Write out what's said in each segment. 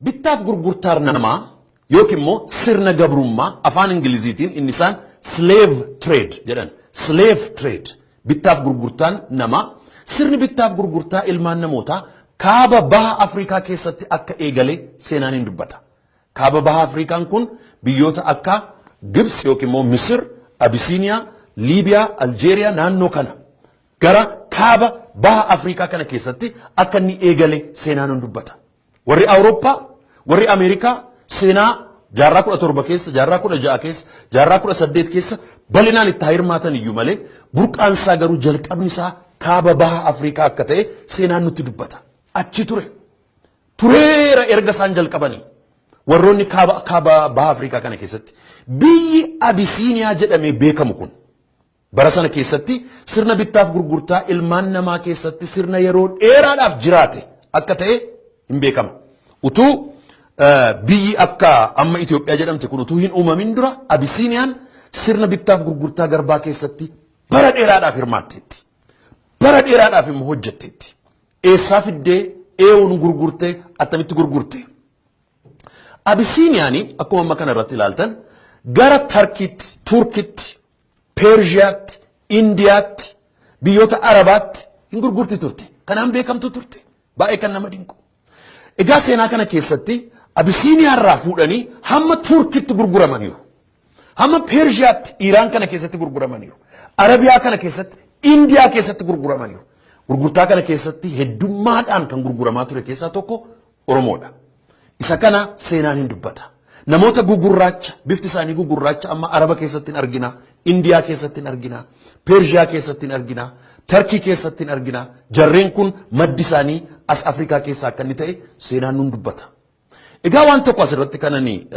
bittaaf gurgurtaan namaa yookiin immoo sirna gabrummaa afaan Ingiliziitiin inni isaan slave trade jedhan. Slave trade bittaaf gurgurtaan namaa sirni bittaaf gurgurtaa ilmaan namootaa kaaba baha Afrikaa keessatti akka eegale seenaan hin dubbata. Kaaba baha Afrikaan kun biyyoota akka Gibs yookiin immoo Misir, Abisiiniyaa, Liibiyaa, Aljeeriyaa naannoo kana gara kaaba baha Afrikaa kana keessatti akka inni eegale seenaan hin dubbata. Warri Awurooppaa, warri Ameerikaa seenaa jaarraa 17 keessa, jaarraa 16 keessa, jaarraa 18 keessa balinaan itti hirmaatan iyyuu malee burqaan isaa garuu jalqabni isaa kaaba baha Afrikaa akka ta'e seenaan nutti dubbata. Achi ture. Tureera erga isaan jalqabanii. Warroonni kaaba baha Afrikaa kana keessatti biyyi Abisiiniyaa jedhamee beekamu kun bara sana keessatti sirna bittaaf gurgurtaa ilmaan namaa keessatti sirna yeroo dheeraadhaaf jiraate akka ta'e hin beekama. Utuu biyyi akka amma Itoophiyaa jedhamte kun utuu hin uumamin dura Abisiiniyaan sirna bittaaf gurgurtaa garbaa keessatti bara dheeraadhaaf hirmaatteetti. Bara dheeraadhaaf immoo hojjetteetti. Eessaa fiddee eewuun gurgurtee attamitti gurgurtee. Abisiiniyaani akkuma amma kana irratti ilaaltan gara Tarkiitti, Turkiitti, Pershiyaatti, Indiyaatti, biyyoota Arabaatti hin gurgurti turte. Kanaan beekamtu turte. Baay'ee kan nama dinqu. Egaa seenaa kana keessatti Abisiiniyaarraa fuudhanii hamma Turkiitti gurguramaniiru. Hamma Pershiyaatti Iraan kana keessatti gurguramaniiru. Arabiyaa kana keessatti, Indiyaa keessatti gurguramaniiru. Gurgurtaa kana keessatti heddummaadhaan kan gurguramaa ture keessaa tokko Oromoodha. Isa kana seenaan hin dubbata. Namoota gugurraacha bifti isaanii gugurraacha amma Araba keessatti argina, Indiyaa keessatti argina, Pershiyaa keessatti argina, Tarkii keessatti argina. Jarreen kun maddi isaanii as Afrikaa keessaa akka inni ta'e seenaan nun dubbata. Egaa waan tokko asirratti kanani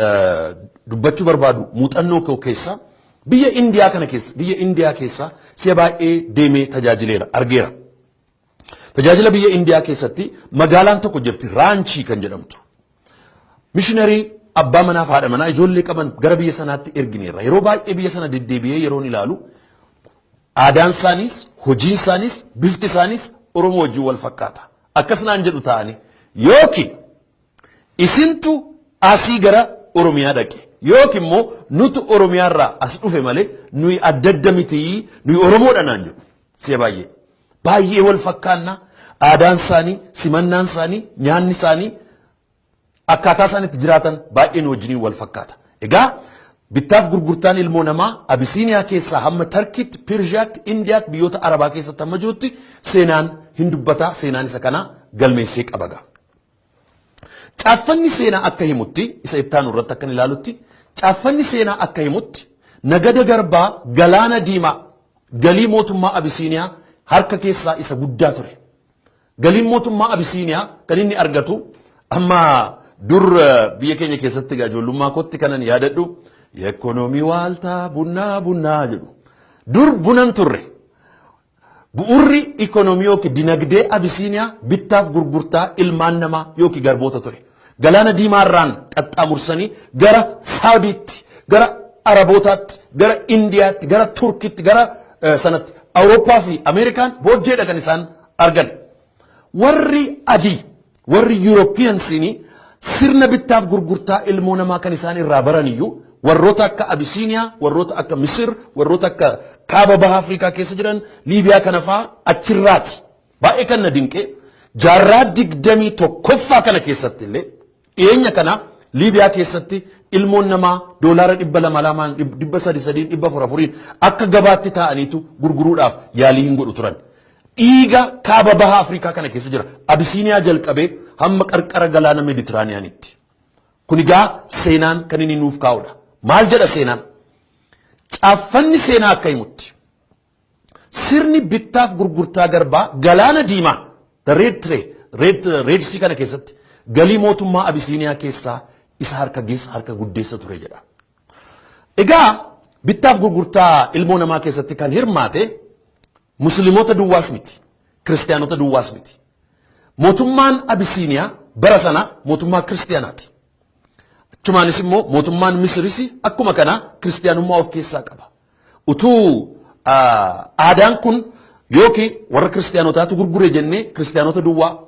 dubbachuu barbaadu muuxannoo koo keessa biyya Indiyaa keessa si'a baay'ee deemee tajaajileera argeera. Tajaajila biyya Indiyaa keessatti magaalaan tokko jirti Raanchii kan jedhamtu. Missionarii abbaa manaa fi haadha manaa ijoollee qaban gara biyya sanaatti ergineerra. Yeroo baay'ee biyya sana deddeebi'ee yeroon ilaalu aadaan isaaniis, hojiin isaaniis, bifti isaaniis Oromoo wajjin wal fakkaata. Akkasnaan jedhu ta'anii yookiin isintu asii gara Oromiyaa dhaqe yookiin immoo nutu Oromiyaarraa as dhufe malee nuyi adda adda mitii nuyi Oromoodha naan jedhu. Si'a baay'ee wal fakkaanna aadaan isaanii, simannaan isaanii, nyaanni isaanii akkaataa isaan itti jiraatan baay'een wajjiniin wal fakkaata. Egaa bittaaf gurgurtaan ilmoo namaa Abisiiniyaa keessaa hamma Tarkiitti, Pershiyaatti, Indiyaatti biyyoota Arabaa keessatti hamma jirutti seenaan hin dubbata. Seenaan isa kana galmeessee qabaga. Caaffanni seenaa akka himutti isa ittaanu irratti akka ilaalutti caaffanni seenaa akka himutti nagada garbaa galaana diimaa galii mootummaa Abisiiniyaa harka keessaa isa guddaa ture. Galiin mootummaa Abisiiniyaa kan inni argatu amma dur biyya keenya keessatti ijoollummaa kootti kanan yaadadhu ekonomii waaltaa bunnaa jedhu. Dur bunan turre. Bu'urri ekonomii yookiin dinagdee Abisiiniyaa bittaaf gurgurtaa ilmaan namaa yookiin garboota ture. Galaana diimaarraan qaxxaamursanii gara Saawudiitti, gara Arabootaatti, gara Indiyaatti, gara Turkiitti, gara sanatti Awurooppaa fi Ameerikaan booddeedha kan isaan argan. Warri adii, warri Yuurooppiyeensiinii sirna bittaaf gurgurtaa ilmoo namaa kan isaan irraa baraniyyuu warroota akka Abisiiniyaa, warroota akka Misir, warroota akka kaaba baha Afrikaa keessa jiran Liibiyaa kana fa'aa achirraati. Baay'ee kan na dinqee jaarraa 21ffaa kana keessatti illee dhiyeenya kana Liibiyaa keessatti ilmoon namaa doolaara 200 akka gabaatti ta'aniitu gurguruudhaaf yaalii hin godhu turan. Dhiiga kaaba baha Afrikaa kana keessa jira. Abisiiniyaa jalqabee hamma qarqara galaana Meditiraaniyaanitti. Kun egaa seenaan kan inni nuuf kaa'udha. Maal jedha seenaan? Caaffanni seenaa akka himutti sirni bittaaf gurgurtaa garbaa galaana diimaa Red Sea kana keessatti galii mootummaa Abisiiniyaa keessaa isa harka guddeessa ture jedha. Egaa bittaaf gurgurtaa ilmoo namaa keessatti kan hirmaate Musliimota duwwaas miti, Kiristaanota duwwaas miti. Mootummaan Abisiiniyaa bara sana mootummaa Kiristaanaati. Achumaanis immoo mootummaan Misiris akkuma kana Kiristaanummaa of keessaa qaba. Utuu aadaan kun yookiin warra Kiristaanotaatu gurgure jennee Kiristaanota duwwaa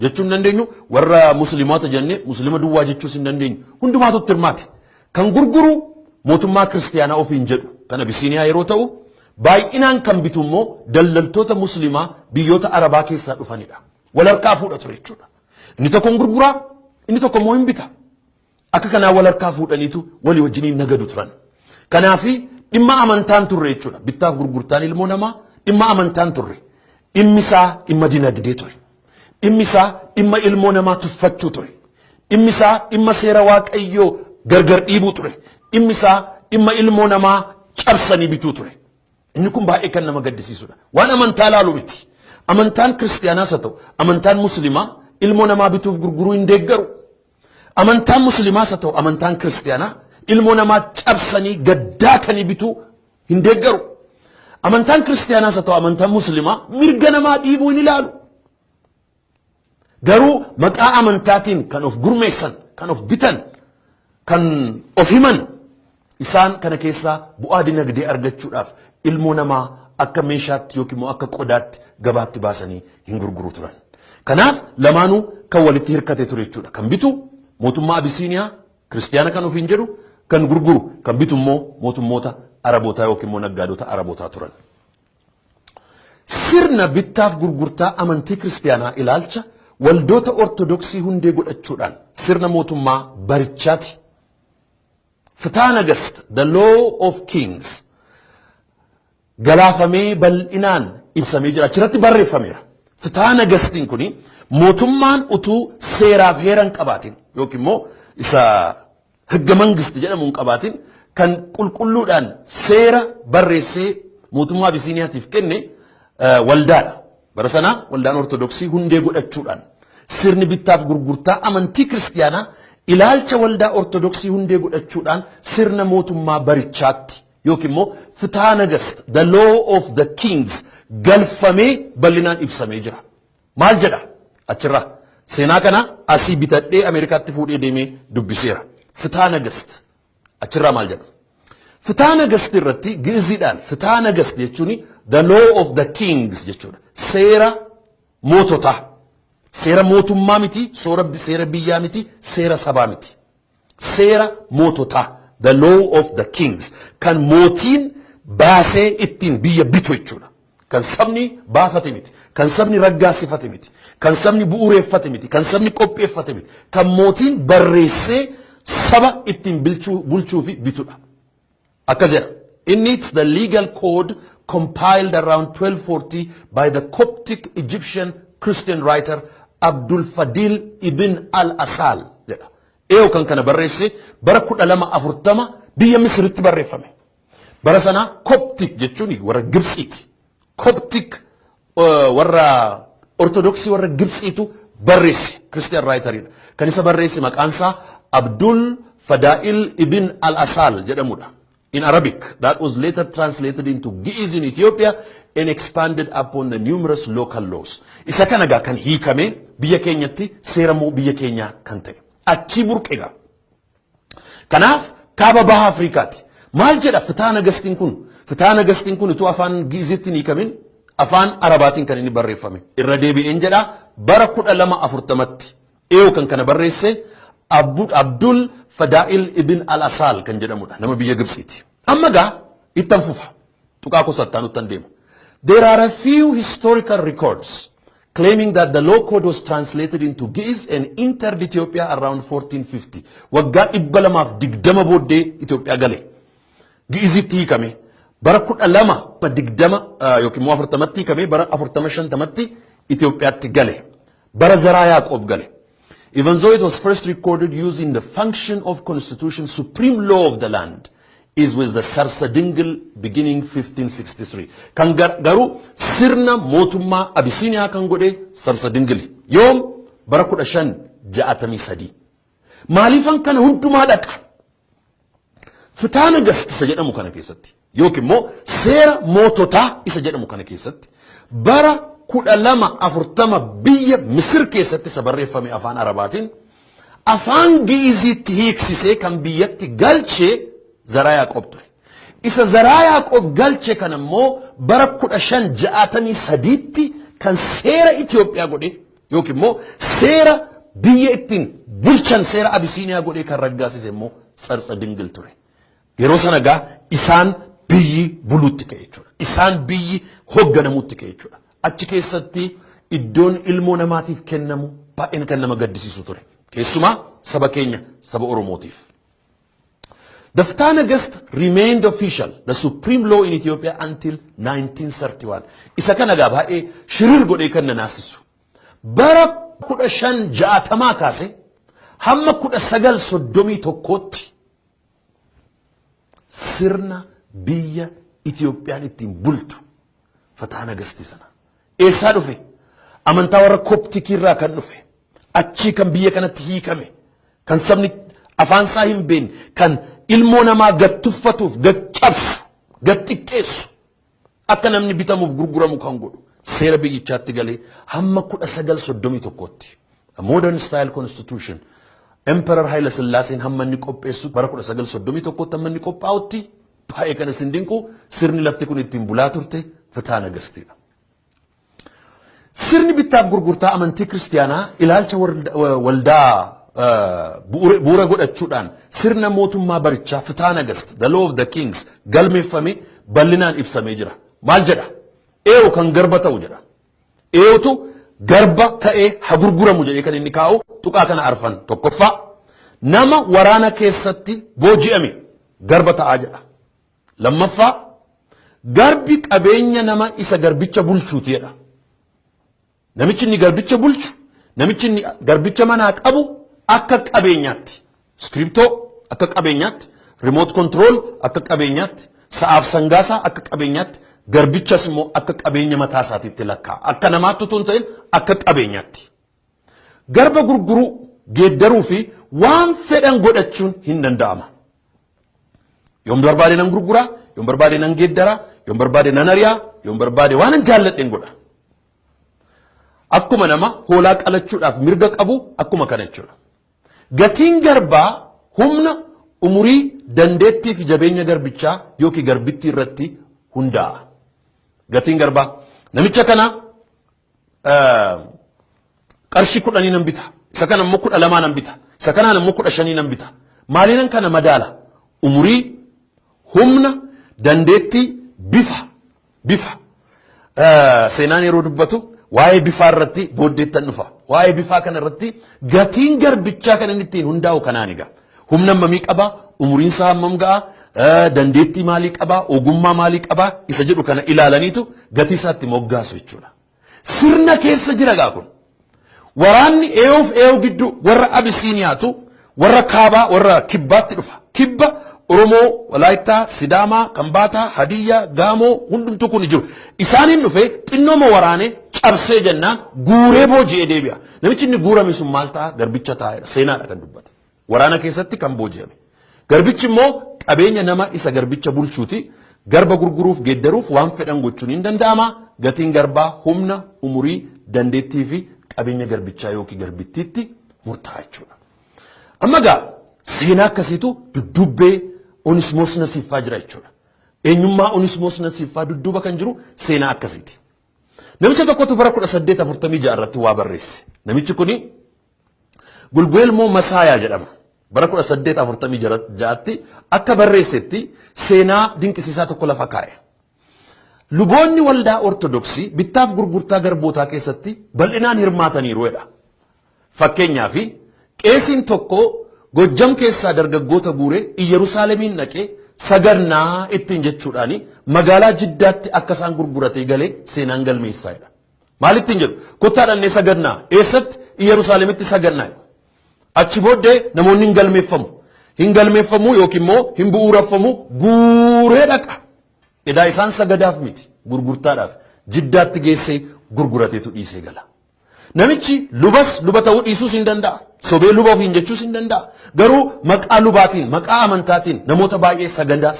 jechuun dandeenyu warra musliimoota jennee muslima duwwaa jechuus hin dandeenyu hundumaatu hirmaate kan gurguru mootummaa kiristaanaa ofiin jedhu kan Abisiiniyaa yeroo ta'u baay'inaan kan bitu immoo daldaltoota muslimaa biyyoota arabaa keessaa dhufanidha wal harkaa fuudha ture jechuudha inni tokko gurguraa inni tokko immoo hin bita akka kanaa wal harkaa fuudhaniitu walii wajjiniin nagadu turan kanaafi dhimma amantaan turre jechuudha bittaaf gurgurtaan ilmoo namaa dhimma amantaan turre dhimmisaa dhimma dinagdee ture dhimmisaa dhimma ilmoo namaa tuffachuu ture dhimmisaa dhimma seera waaqayyoo gargar dhiibuu ture dhimmisaa dhimma ilmoo namaa cabsanii bituu ture inni kun baay'ee kan nama gaddisiisudha waan amantaa laalu miti amantaan kiristaanaas haa ta'u amantaan muslimaa ilmoo namaa bituuf gurguruu hin deeggaru amantaan muslimaas haa ta'u amantaan kiristaanaa ilmoo namaa cabsanii gaddaakanii bituu hin deeggaru amantaan kiristaanaas haa ta'u amantaan muslimaa mirga namaa dhiibuu hin ilaalu garuu maqaa amantaatiin kan of gurmeessan kan of bitan kan of himan isaan kana keessaa bu'aa dinagdee argachuudhaaf ilmoo namaa akka meeshaatti yookiin akka qodaatti gabaatti baasanii hin gurguru turan kanaaf lamaanuu kan walitti hirkate ture jechuudha kan bitu mootummaa Abisiiniyaa kiristaana kan ofiin jedhu kan gurguru kan bitu immoo mootummoota arabootaa yookiin immoo naggaadota arabootaa turan sirna bittaaf gurgurtaa amantii kiristaanaa ilaalcha waldoota ortodoksii hundee godhachuudhaan sirna mootummaa barichaati ፍትሐ ነገሥት the law of kings galaafamee bal'inaan ibsamee jira achirratti barreeffameera ፍትሐ ነገሥtiin kuni mootummaan utuu seeraaf heeran qabaatin yookiin immoo isa higga mangist jedhamuun qabaatin kan qulqulluudhaan seera barreessee mootummaa Abisiiniyaatiif kenne waldaadha bara sana waldaan ortodoksii hundee godhachuudhaan sirni bittaaf gurgurtaa amantii kiristaanaa ilaalcha waldaa ortodoksii hundee godhachuudhaan sirna mootummaa barichaatti yookiin immoo ፍትሐ ነገሥት the law of the kings galfamee bal'inaan ibsamee jira maal jedha achirraa seenaa kana asii bitadhee Ameerikaatti fuudhee deemee dubbiseera ፍትሐ ነገሥት achirraa maal jedha ፍትሐ ነገሥት irratti gi'iziidhaan ፍትሐ ነገሥት jechuun the law of the kings jechuudha seera moototaa seera mootummaa miti seera biyyaa miti seera sabaa miti seera moototaa the law of the kings kan mootiin baasee ittiin biyya bitu jechuudha kan sabni baafate miti kan sabni raggaasifate miti kan sabni bu'uureeffate miti kan sabni qopheeffate miti kan mootiin barreessee saba ittiin bulchuu fi bitudha akkas jedha inni it's the legal code compiled around 1240 by the Coptic Egyptian Christian writer Abdul Fadil ibn al-Asal jedha eeyo kan kana barreesse bara 1240 biyya Misritti barreeffame bara sana Coptic jechuun warra Gibsiiti Coptic warra ortodoksii warra Gibsiitu barreesse Christian writeridha kan isa barreesse maqaan isaa Abdul Fadil ibn al-Asal jedhamudha in Arabic that was later translated into Ge'ez in Ethiopia and expanded upon the numerous local laws isa kanaga kan hiikame biyya keenyatti seera moo biyya keenya kan ta'e achi burqega kanaaf kaaba baha Afrikaatti maal jedha ፍትሐ ነገሥtiin kun ፍትሐ ነገሥtiin kun utuu afaan Gi'izitti hiikamin afaan Arabaatiin kan inni barreeffame irra deebi'een jedha bara 1240tti eeyo kan kana barreesse Abdul Fadil ibn al-Asal kan jedhamudha nama biyya Gibsiiti amma gaa ittan fufa tuqaa kosattaan uttan deema there are a few historical records claiming that the law code was translated into Ge'ez and entered Ethiopia around 1450 waggaa 220 booddee Itoophiyaa gale Ge'ezitti hiikame bara 1220 yookiin 40tti hiikame bara 45tti Itoophiyaatti gale bara Zaraa Yaaqoob gale even though it was first recorded using the function of constitution supreme law of the land is with the Sarsadingil beginning 1563 kan garu sirna mootummaa Abisiiniyaa kan godhe Sarsadingil yoom bara 1563 maaliifan kana hundumaa dhaqa ፍትሐ ነገሥት isa jedhamu kana keessatti yookiin immoo seera moototaa isa jedhamu kana keessatti bara 1240 biyya Misir keessatti isa barreeffame afaan Arabaatiin afaan Gi'izitti hiiksisee kan biyyatti galchee Zaraa Yaaqoob ture isa Zaraa Yaaqoob galche kan immoo bara 1563tti kan seera Itoophiyaa godhe yookiin immoo seera biyya ittiin bulchan seera Abisiiniyaa godhee kan raggaasise immoo Tsarsa Dingil ture. Yeroo sana gaa isaan biyyi bulutti ka'e jechuudha. Isaan biyyi hoogganamutti ka'e jechuudha. Achi keessatti iddoon ilmoo namaatiif kennamu baay'een kan nama gaddisiisu ture. Keessumaa saba keenya saba Oromootiif. The Ftaa Nagast remained official, the supreme law in Ethiopia until 1931. Isa kana gaa baay'ee shiriir godhee kan naasisu. Bara 1560 kaase hamma 1931tti sirna biyya Itiyoophiyaan ittiin bultu Ftaa Nagasti sana. Eessaa dhufe? Amantaa warra Koptikii irraa kan dhufe. Achii kan biyya kanatti hiikame. Kan sabni afaan isaa hin beekne. Kan ilmoo namaa gad tuffatuuf, gad cabsu, gad xiqqeessu. Akka namni bitamuuf gurguramu kan godhu. Seera biyyichaatti galee hamma 1931tti. A modern style constitution. Emperor Haile Sillaaseen hamma inni qopheessu bara 1931tti hamma inni qophaa'utti baay'ee kan isin dinqu sirni lafti kun ittiin bulaa turte Ftaa Nagastiidha. Sirni bittaaf gurgurtaa amantii kiristaanaa ilaalcha waldaa bu'uura godhachuudhaan sirna mootummaa barichaa Ftaa Nagast, the law of the kings galmeeffame bal'inaan ibsamee jira. Maal jedha? Eewu kan garba ta'u jedha. Eewutu garba ta'ee haa gurguramu jedhee kan inni kaa'u tuqaa kana arfan tokkoffaa nama waraana keessatti booji'ame garba ta'aa jedha. Lammaffaa garbi qabeenya nama isa garbicha bulchuuti jedha. Namichi inni garbicha bulchu, namichi inni garbicha manaa qabu akka qabeenyaatti, skriptoo akka qabeenyaatti, remote control akka qabeenyaatti, sa'aaf sangaasaa akka qabeenyaatti, garbichas immoo akka qabeenya mataa isaatiitti lakkaa. Akka namaatti utuu hin ta'in akka qabeenyaatti. Garba gurguruu, geeddaruu fi waan fedhan godhachuun hin danda'ama. Yoom barbaade nan gurguraa, yoom barbaade nan geeddaraa, yoom barbaade nan ari'aa, yoom barbaade waan an jaalladheen godha. Akkuma nama hoolaa qalachuudhaaf mirga qabu akkuma kana jechuudha. Gatiin garbaa humna umurii dandeettii fi jabeenya garbichaa yookiin garbittii irratti hundaa'a. Gatiin garbaa namicha kana qarshii 10 nan bita. Isa kana immoo 12 nan bita. Isa kanaan immoo 15 nan bita. Maaliinan kana madaala? Umurii, humna, dandeettii, bifa. Seenaan yeroo dubbatu waa'ee bifaa irratti booddeettan dhufa. Waa'ee bifaa kana irratti gatiin garbichaa kan inni ittiin hundaa'u kanaan egaa. Humna hammamii qabaa? Umuriin isaa hammam ga'a? Dandeettii maalii qabaa? Ogummaa maalii qabaa? Isa jedhu kana ilaalaniitu gatii isaatti moggaasu jechuudha. Sirna keessa jira gaa kun. Waraanni eewuuf eewu gidduu warra Abisiiniyaatu warra kaabaa warra kibbaatti dhufa. Kibba Oromoo, Walaayittaa, Sidaamaa, Kambaataa, Hadiyyaa, Gaamoo hundumtuu kun jiru. Isaaniin dhufee xinnooma waraanee cabsee jennaan guuree booji'ee deebi'a. Namichi inni guurame sun maal ta'a? Garbicha taa'edha. Seenaadha kan dubbate. Waraana keessatti kan booji'ame. Garbichi immoo qabeenya nama isa garbicha bulchuuti. Garba gurguruuf geeddaruuf waan fedhan gochuun hin danda'ama. Gatiin garbaa humna, umurii, dandeettii fi qabeenya garbichaa yookiin garbittiitti murtaa'a jechuudha. Amma gaa seenaa akkasiitu duddubbee Onismoos Nasiiffaa jira jechuudha. Eenyummaa Onismoos Nasiiffaa dudduuba kan jiru seenaa akkasiiti. Namicha tokkotu bara 1846 irratti waa barreesse. Namichi kuni Gulguelmoo Masaayaa jedhama. Bara 1846tti akka barreessetti seenaa dinqisiisaa tokko lafa kaa'e. Luboonni waldaa Ortodoksii bittaaf gurgurtaa garbootaa keessatti bal'inaan hirmaataniiru jedha. Fakkeenyaaf qeesiin tokko Gojjam keessaa dargaggoota guuree Yerusaalemiin dhaqee sagannaa ittiin jechuudhaani magaalaa Jiddaatti akka isaan gurguratee galee seenaan galmeessaadha. Maal ittiin jedhu? Kottaadhaan sagannaa eessatti? Yerusaalemitti sagannaa. Achi booddee namoonni hin galmeeffamu yookiin immoo hin bu'uuraffamu guuree dhaqa. Edaa isaan sagadaaf miti gurgurtaadhaaf Jiddaatti geessee gurgurateetu dhiisee gala. Namichi luba ta'uu dhiisuus hin danda'a. Sobee luba ofiin jechuus hin danda'a. Garuu maqaa lubaatiin, maqaa amantaatiin namoota baay'ee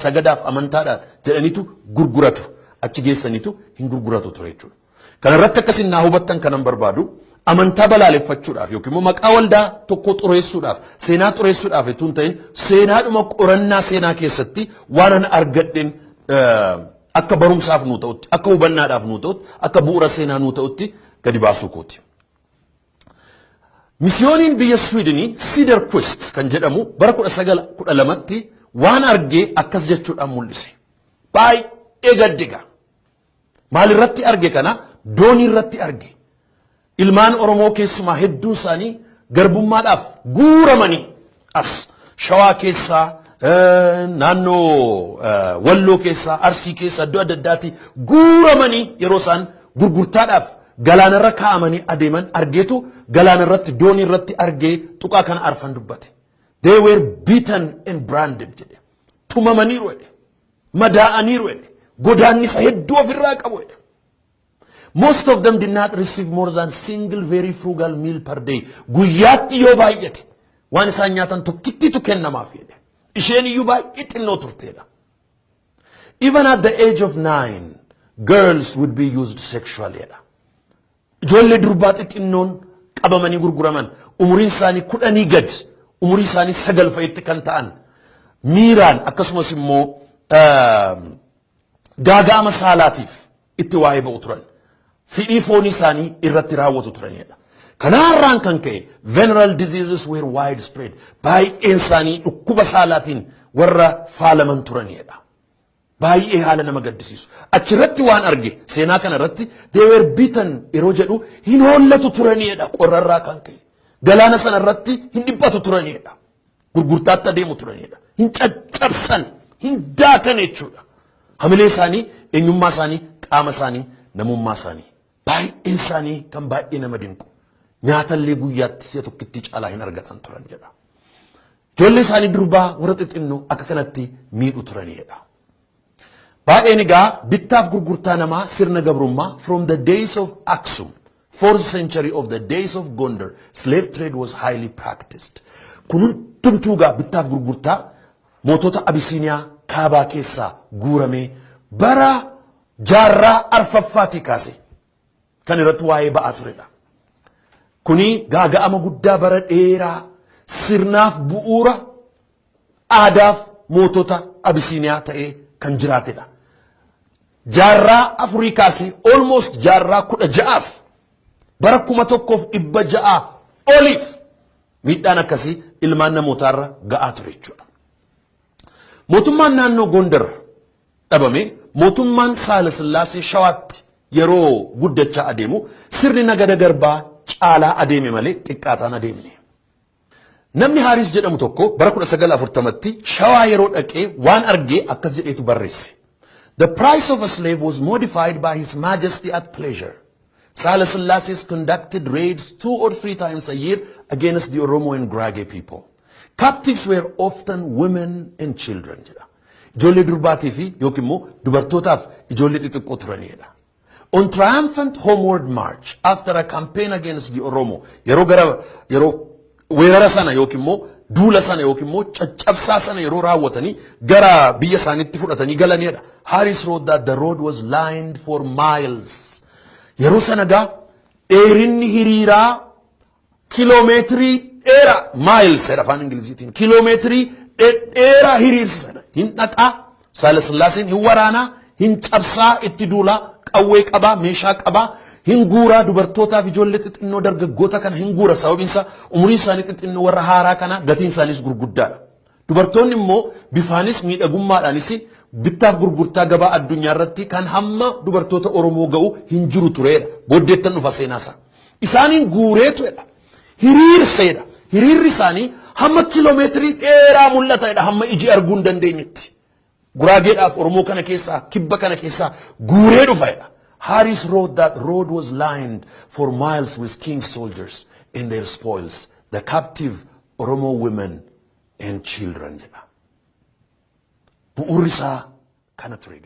sagadaaf amantaadhaan jedhaniitu gurguratu. Achi geessaniitu hin gurguratu ture jechuudha. Kana irratti akkasiin naa hubattan kanan barbaadu amantaa balaaleffachuudhaaf yookiin immoo maqaa waldaa tokko xureessuudhaaf, seenaa xureessuudhaaf itoo hin ta'in seenaadhuma qorannaa seenaa keessatti waan an argadheen akka barumsaaf nuu ta'utti, akka hubannaadhaaf nuu ta'utti, akka bu'uura seenaa nuu ta'utti gadi baasuu kooti. Misiyoniin biyya Swidinii Cederquist kan jedhamu bara 1912tti waan argee akkas jechuudhaan mul'ise. Baay'ee gaddiga. Maalirratti arge kana doonii irratti arge. Ilmaan Oromoo keessumaa hedduun isaanii garbummaadhaaf guuramanii as Shawaa keessaa naannoo Walloo keessaa Arsii keessaa iddoo adda addaatti guuramanii yeroo isaan gurgurtaadhaaf galaanarra kaa'amanii adeeman argeetu galaanarratti doonii irratti argee tuqaa kana arfan dubbate. They were beaten and branded jedhe. Tumamaniiru jedhe. Madaa'aniiru jedhe. Godaannisa hedduu ofirraa qabu jedhe. Most of them did not receive more than single very frugal meal per day. Guyyaatti yoo baay'ate waan isaan nyaatan tokkittitu kennamaaf jedhe. Isheen iyyuu baay'ee xinnoo turteedha. Even at the age of 9, girls would be used sexually. Ijoollee durbaa xixinnoon qabamanii gurguraman umuriin isaanii 10 gad umurii isaanii 9 fa'itti kan ta'an miiraan akkasumas immoo gaaga'ama saalaatiif itti waa'ee ba'u turan fidhii foonii isaanii irratti raawwatu turanidha. Kanaarraan kan ka'e venereal diseases were widespread. Baay'een isaanii dhukkuba saalaatiin warra faalaman turanidha. Baay'ee haala nama gaddisiisu. Achirratti waan arge seenaa kana irratti they were beaten yeroo jedhu hin hollatu turanidha qorrarraa kan ka'e. Galaana sana irratti hin dhibbatu turanidha. Gurgurtaatti adeemu turanidha. Hin caccabsan, hin daatan jechuudha. Hamilee isaanii, eenyummaa isaanii, qaama isaanii, namummaa isaanii. Baay'een isaanii kan baay'ee nama dinqu. Nyaatallee guyyaatti si'a tokkitti caalaa hin argatan turan jedha. Ijoollee isaanii durbaa warra xixinnoo akka kanatti miidhu turanidha. Baay'een egaa bittaaf gurgurtaa namaa sirna gabrummaa from the days of Aksum, 4th century of the days of Gondar, slave trade was highly practiced. Kun hundumtuu egaa bittaaf gurgurtaa mootota Abisiiniyaa kaabaa keessaa guuramee bara jaarraa arfaffaatii kaase kan irratti waa'ee ba'aa turedha. Kuni gaaga'ama guddaa bara dheeraa sirnaaf bu'uura aadaaf mootota Abisiiniyaa ta'ee kan jiraatedha. Jaarraa afurii kaasee almost jaarraa 16 bara 1600 oliif miidhaan akkasii ilmaan namootaarra ga'aa ture jechuudha. Mootummaan naannoo Gondar dhabame mootummaan Saala Sillaasee Shawaatti yeroo guddachaa adeemu sirni nagada garbaa caalaa adeeme malee xiqqaataan adeemne. Namni Haaris jedhamu tokko bara 1940tti Shawaa yeroo dhaqee waan argee akkas jedheetu barreesse. The price of a slave was modified by His Majesty at pleasure. Saala Sillaasee conducted raids 2 or 3 times a year against the Oromo and Gurage people. Captives were often women and children. Ijoollee durbaatii fi yookiin immoo dubartootaaf ijoollee xixiqqoo turanidha. On triumphant homeward march after a campaign against the Oromo, yeroo weerara sana yookiin immoo duula sana yookiin immoo caccabsaa sana yeroo raawwatanii gara biyya isaaniitti fudhatanii galanidha. Haaris wrote that the road was lined for miles. Yeroo sana gaa dheerinni hiriiraa kiiloomeetirii dheeraa miles jedha afaan Ingiliziitiin kiiloomeetirii dheeraa hiriirsisadha. Hin dhaqaa Saala Sillaaseen hin waraanaa hin cabsaa itti duulaa qawwee qabaa meeshaa qabaa hin guuraa dubartootaaf ijoollee xixinnoo dargaggoota kana hin guura sababinsa umuriin isaanii xixinnoo warra haaraa kana gatiin isaaniis gurguddaadha. Dubartoonni immoo bifaanis miidhagummaadhaanis bittaaf gurgurtaa gabaa addunyaa irratti kan hamma dubartoota Oromoo ga'u hin jiru tureedha. Booddeettan dhufa seenaasa. Isaaniin guureetudha. Hiriirseedha. Hiriirri isaanii hamma kiiloomeetirii dheeraa mul'ataadha hamma iji arguu hin dandeenyetti. Guraageedhaaf Oromoo kana keessaa kibba kana keessaa guuree dhufaadha. Haaris wrote that road was lined for miles with king's soldiers and their spoils, the captive Oromo women and children. Bu'uurri isaa kana ture.